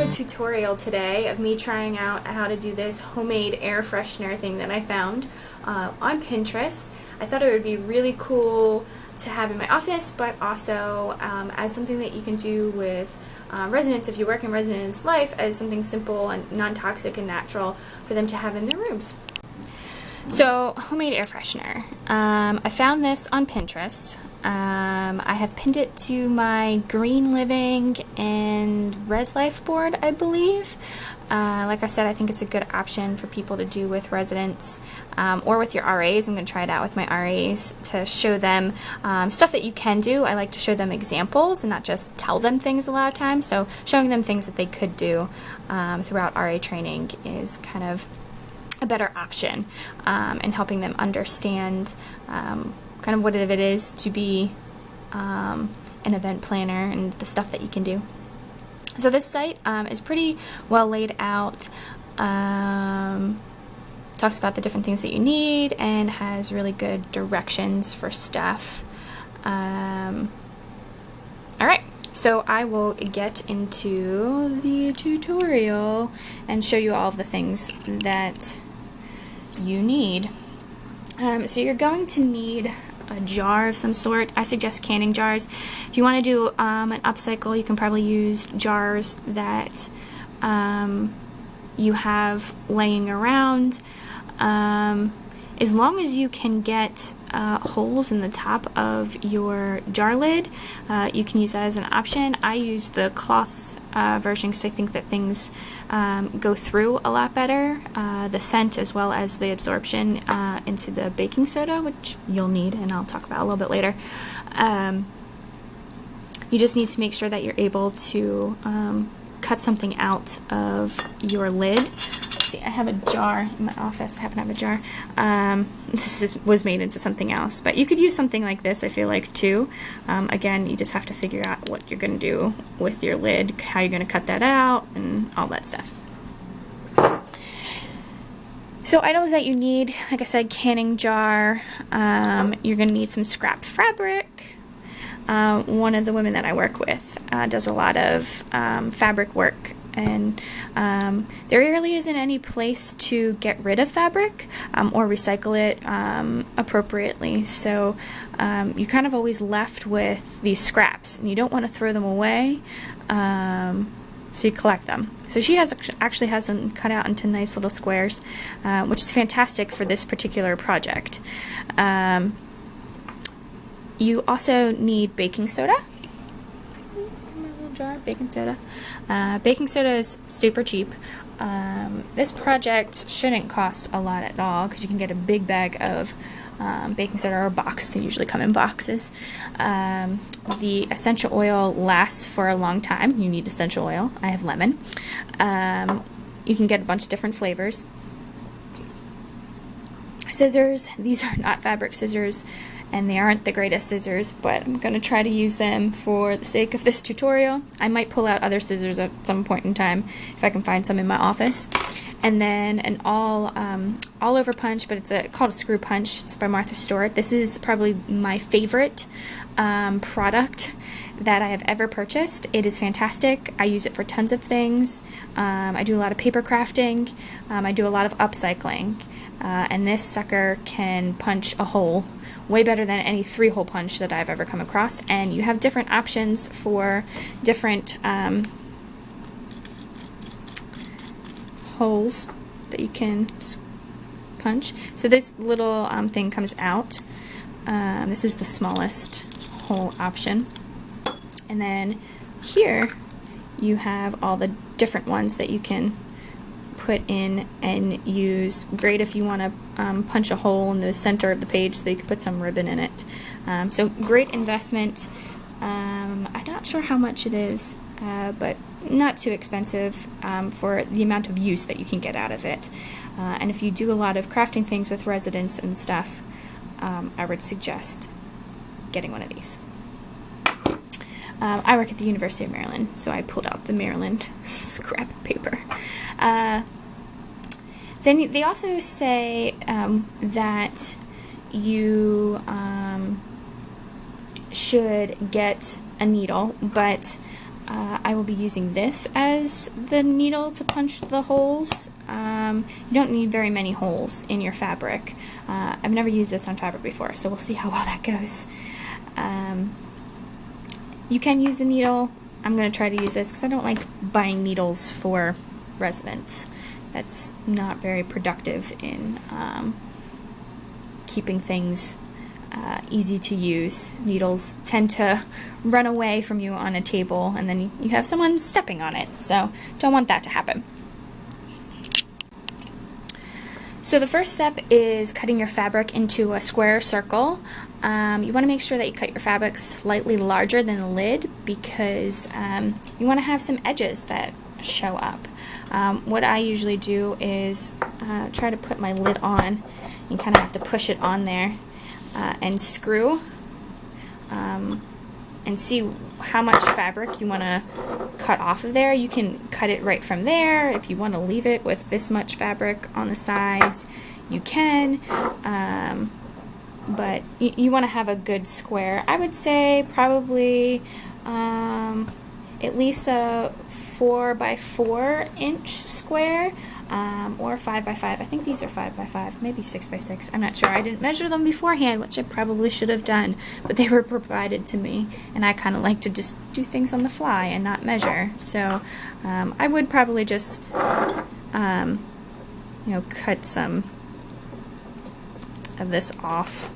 video tutorial today of me trying out how to do this homemade air freshener thing that I found on Pinterest. I thought it would be really cool to have in my office, but also as something that you can do with residents if you work in residence life, as something simple and non-toxic and natural for them to have in their rooms. So, homemade air freshener. I found this on Pinterest. I have pinned it to my Green Living and Res Life board, I believe. Like I said, I think it's a good option for people to do with residents or with your RAs. I'm going to try it out with my RAs to show them stuff that you can do. I like to show them examples and not just tell them things a lot of times. So showing them things that they could do throughout RA training is kind of a better option in helping them understand kind of what it is to be an event planner and the stuff that you can do. So this site is pretty well laid out, talks about the different things that you need, and has really good directions for stuff. Alright, so I will get into the tutorial and show you all of the things that you need. So you're going to need a jar of some sort. I suggest canning jars. If you want to do an upcycle, you can probably use jars that you have laying around. As long as you can get holes in the top of your jar lid, you can use that as an option. I use the cloth version because I think that things go through a lot better, the scent as well as the absorption into the baking soda, which you'll need and I'll talk about a little bit later. You just need to make sure that you're able to cut something out of your lid. Let's see, I have a jar in my office. I happen to have a jar. Was made into something else, but you could use something like this, I feel like, too. Again, you just have to figure out what you're going to do with your lid, how you're going to cut that out, and all that stuff. So items that you need, like I said, canning jar. You're going to need some scrap fabric. One of the women that I work with does a lot of fabric work, and there really isn't any place to get rid of fabric or recycle it appropriately. So you're kind of always left with these scraps, and you don't want to throw them away, so you collect them. So she actually has them cut out into nice little squares, which is fantastic for this particular project. You also need baking soda. My little jar, baking soda. Baking soda is super cheap. This project shouldn't cost a lot at all because you can get a big bag of baking soda or a box. They usually come in boxes. The essential oil lasts for a long time. You need essential oil. I have lemon. You can get a bunch of different flavors. Scissors. These are not fabric scissors, and they aren't the greatest scissors, but I'm going to try to use them for the sake of this tutorial. I might pull out other scissors at some point in time if I can find some in my office. And then an all-over punch, but it's called a screw punch. It's by Martha Stewart. This is probably my favorite product that I have ever purchased. It is fantastic. I use it for tons of things. I do a lot of paper crafting. I do a lot of upcycling. And this sucker can punch a hole way better than any 3-hole punch that I've ever come across. And you have different options for different holes that you can punch. So this little thing comes out. This is the smallest hole option. And then here you have all the different ones that you can put in and use. Great if you want to punch a hole in the center of the page so you can put some ribbon in it. So great investment. I'm not sure how much it is, but not too expensive for the amount of use that you can get out of it. And if you do a lot of crafting things with residents and stuff, I would suggest getting one of these. I work at the University of Maryland, so I pulled out the Maryland scrap paper. Then they also say that you should get a needle, but I will be using this as the needle to punch the holes. You don't need very many holes in your fabric. I've never used this on fabric before, so we'll see how well that goes. You can use the needle. I'm going to try to use this because I don't like buying needles for residents. That's not very productive in keeping things easy to use. Needles tend to run away from you on a table, and then you have someone stepping on it, so don't want that to happen. So the first step is cutting your fabric into a square circle. You want to make sure that you cut your fabric slightly larger than the lid because you want to have some edges that show up. What I usually do is try to put my lid on. You kind of have to push it on there and screw and see how much fabric you want to cut off of there. You can cut it right from there. If you want to leave it with this much fabric on the sides, you can, but you want to have a good square. I would say probably at least a 4 by 4 inch square, or 5 by 5. I think these are 5 by 5, maybe 6 by 6. I'm not sure. I didn't measure them beforehand, which I probably should have done, but they were provided to me, and I kind of like to just do things on the fly and not measure. So I would probably just, cut some of this off.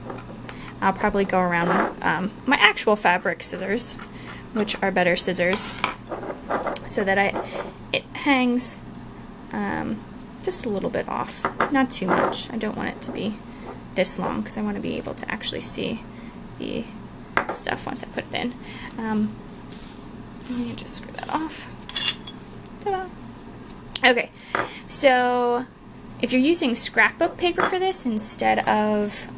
I'll probably go around with my actual fabric scissors, which are better scissors, so that it hangs just a little bit off, not too much. I don't want it to be this long because I want to be able to actually see the stuff once I put it in. Let me just screw that off. Ta-da! Okay, so if you're using scrapbook paper for this instead of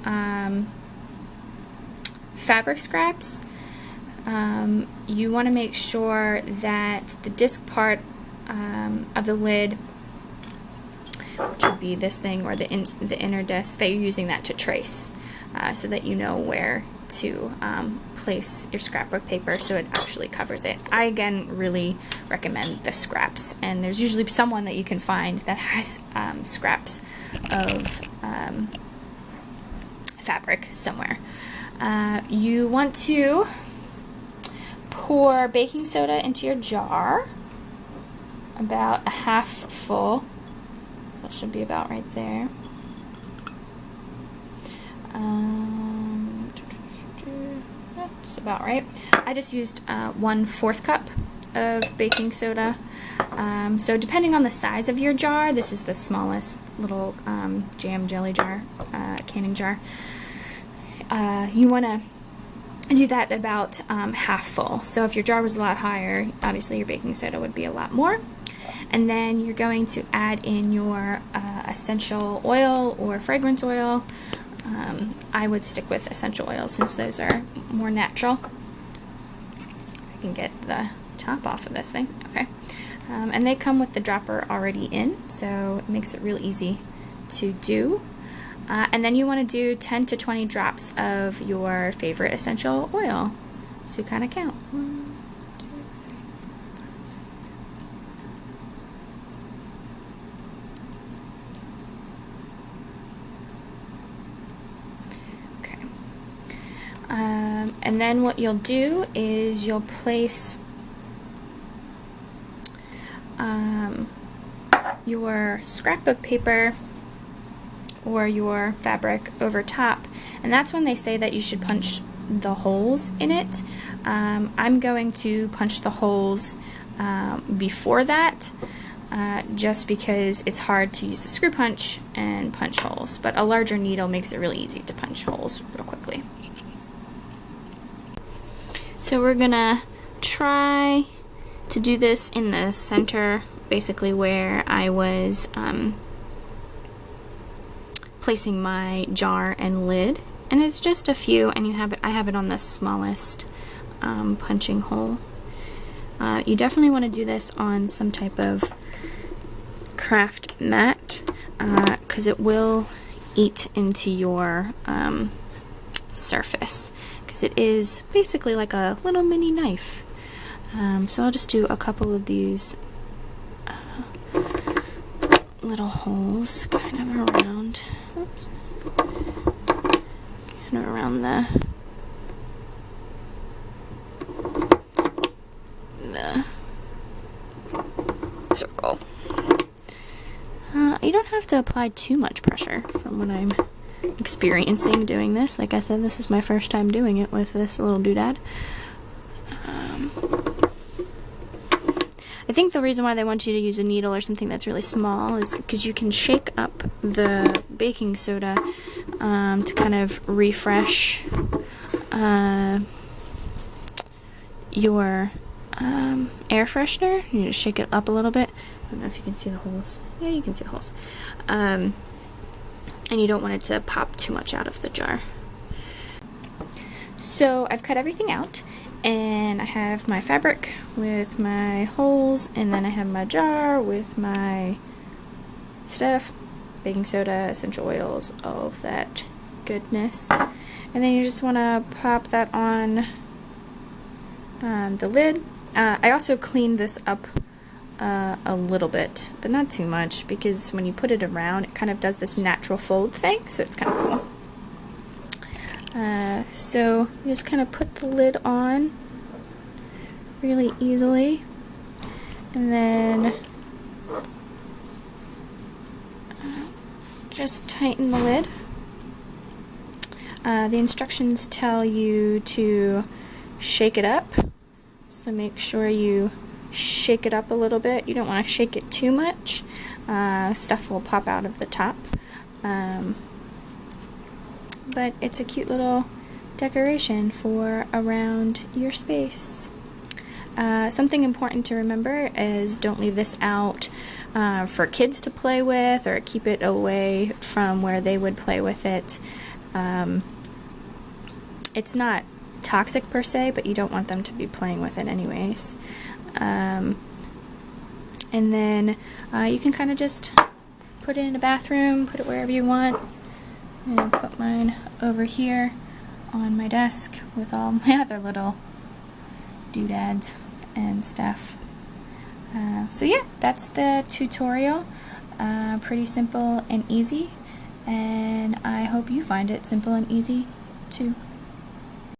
fabric scraps, you want to make sure that the disc part of the lid, which would be this thing or the inner disc, that you're using that to trace, so that you know where to place your scrapbook paper so it actually covers it. I again really recommend the scraps, and there's usually someone that you can find that has scraps of fabric somewhere. You want to pour baking soda into your jar, about a half full. That should be about right there. That's about right. I just used 1/4 cup of baking soda. So depending on the size of your jar, this is the smallest little jam jelly jar, canning jar. You want to do that about half full. So if your jar was a lot higher, obviously your baking soda would be a lot more. And then you're going to add in your essential oil or fragrance oil. I would stick with essential oils since those are more natural. I can get the top off of this thing. Okay. And they come with the dropper already in, so it makes it real easy to do. And then you want to do 10 to 20 drops of your favorite essential oil. So kind of count. 1, 2, 3, 4, 5, 6. Okay. And then what you'll do is you'll place your scrapbook paper or your fabric over top, and that's when they say that you should punch the holes in it. I'm going to punch the holes before that, just because it's hard to use a screw punch and punch holes, but a larger needle makes it really easy to punch holes real quickly. So we're gonna try to do this in the center, basically where I was placing my jar and lid, and it's just a few, and I have it on the smallest punching hole. You definitely want to do this on some type of craft mat, because it will eat into your surface, because it is basically like a little mini knife. So I'll just do a couple of these little holes kind of around, oops, kind of around the circle. You don't have to apply too much pressure from what I'm experiencing doing this. Like I said, this is my first time doing it with this little doodad. I think the reason why they want you to use a needle or something that's really small is because you can shake up the baking soda to kind of refresh your air freshener. You just shake it up a little bit. I don't know if you can see the holes. Yeah, you can see the holes. And you don't want it to pop too much out of the jar. So I've cut everything out, and I have my fabric with my holes, and then I have my jar with my stuff, baking soda, essential oils, all of that goodness. And then you just want to pop that on the lid. I also cleaned this up a little bit, but not too much, because when you put it around, it kind of does this natural fold thing, so it's kind of cool. So you just kind of put the lid on really easily, and then just tighten the lid. The instructions tell you to shake it up, so make sure you shake it up a little bit. You don't want to shake it too much. Stuff will pop out of the top. But it's a cute little decoration for around your space. Something important to remember is don't leave this out for kids to play with, or keep it away from where they would play with it. It's not toxic per se, but you don't want them to be playing with it anyways. And then you can kind of just put it in a bathroom, put it wherever you want. I'm going to put mine over here on my desk with all my other little doodads and stuff. So yeah, that's the tutorial. Pretty simple and easy, and I hope you find it simple and easy too.